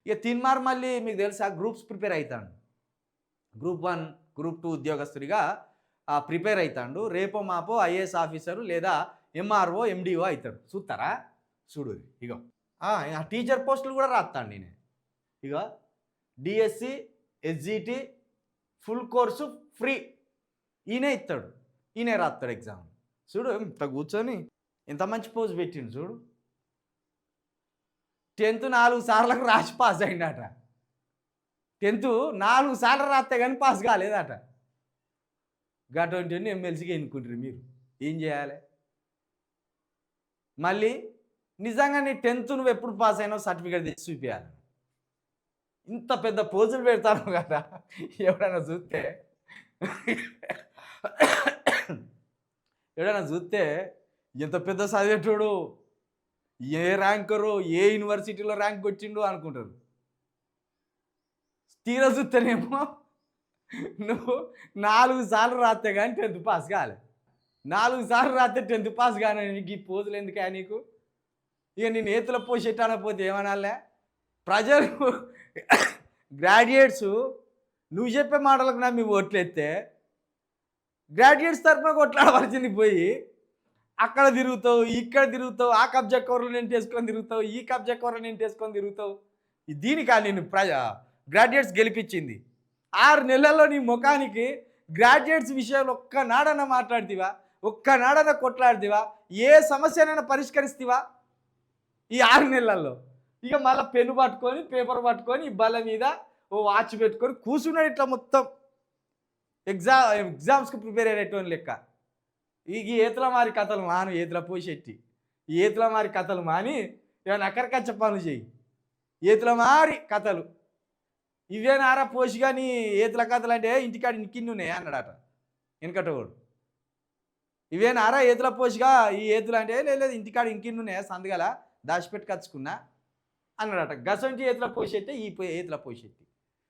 ఇక తిన్మార్ మళ్ళీ మీకు తెలుసా గ్రూప్స్ ప్రిపేర్ అవుతాడు. గ్రూప్ 1 గ్రూప్ 2 ఉద్యోగస్తుడిగా ప్రిపేర్ అవుతాడు. రేపో మాపో ఐఏఎస్ ఆఫీసరు లేదా ఎంఆర్ఓ ఎండిఓ అవుతాడు. చూస్తారా చూడు ఇగో ఆ టీచర్ పోస్టులు కూడా రాస్తాను నేను. ఇగో DSC SGT full course free ఈయనే ఇస్తాడు, ఈయనే రాస్తాడు ఎగ్జామ్. చూడు ఇంత కూర్చొని ఎంత మంచి పోజ్ పెట్టిండు చూడు. 10th 4 సార్లకు రాసి పాస్ అయిందట. 10th 4 సార్లు రాస్తే కానీ పాస్ కాలేదట. గటువంటి ఎమ్మెల్సీగా ఎన్నుకుంటారు మీరు, ఏం చేయాలి? మళ్ళీ నిజంగా నీ 10th నువ్వు ఎప్పుడు పాస్ అయినావు సర్టిఫికేట్ తెచ్చి చూపించాలి. ఇంత పెద్ద పోజులు పెడతాను కదా, ఎవడైనా చూస్తే ఎంత పెద్ద చదివేటోడు, ఏ ర్యాంకరు, ఏ యూనివర్సిటీలో ర్యాంక్ వచ్చిండు అనుకుంటారు. తీరా చూస్తేనేమో నువ్వు 4 సార్లు రాస్తే కానీ 10th పాస్ కాలే. 4 సార్లు రాస్తే 10th పాస్ కానీ నీకు ఈ పోజులు ఎందుకే నీకు? ఇక నేను ఏతుల పోషెట్ అనకపోతే ఏమనాలే? ప్రజలు గ్రాడ్యుయేట్స్ నువ్వు చెప్పే మాటలకు నమ్మి ఓట్లేస్తే గ్రాడ్యుయేట్స్ తరఫున కొట్లాడవలసింది పోయి అక్కడ తిరుగుతావు, ఇక్కడ తిరుగుతావు, ఆ కబ్జా కవర్లు నేను చేసుకొని తిరుగుతావు, ఈ కబ్జా కవర్లు నేను చేసుకొని తిరుగుతావు. దీనికా నేను గ్రాడ్యుయేట్స్ గెలిపించింది? 6 నెలల్లో నీ ముఖానికి గ్రాడ్యుయేట్స్ విషయంలో ఒక్కనాడన మాట్లాడుతీవా? ఒక్కనాడన కొట్లాడుతీవా? ఏ సమస్యనైనా పరిష్కరిస్తీవా ఈ 6 నెలల్లో? ఇక మళ్ళీ పెన్ను పట్టుకొని పేపర్ పట్టుకొని ఈ బల్ల మీద ఓ వాచ్ పెట్టుకొని కూర్చున్నాడు ఇట్లా మొత్తం ఎగ్జామ్స్కి ప్రిపేర్ అయ్యేటోని లెక్క. ఈ ఏతుల మారి కథలు మాను, ఏతుల పోషెట్టి ఈ ఏతుల మారి కథలు మాని ఏమైనా అక్కడికచ్చ పనులు చేయి. ఏతుల మారి కథలు ఇవేనారా పోషిగా నీ ఏతుల కథలు అంటే ఇంటికాడ ఇంకిన్ని ఉన్నాయి అన్నాడట వెనకటోడు. ఇవేనారా ఏతుల పోషిగా ఈ ఏతులు అంటే లేదు ఇంటికాడ ఇంకిన్ని ఉన్నాయా సందగల దాచిపెట్టి కచ్చుకున్నా అన్నాడట. గసంటి ఏతుల పోషెట్టి ఈ ఏతుల పోషెట్టి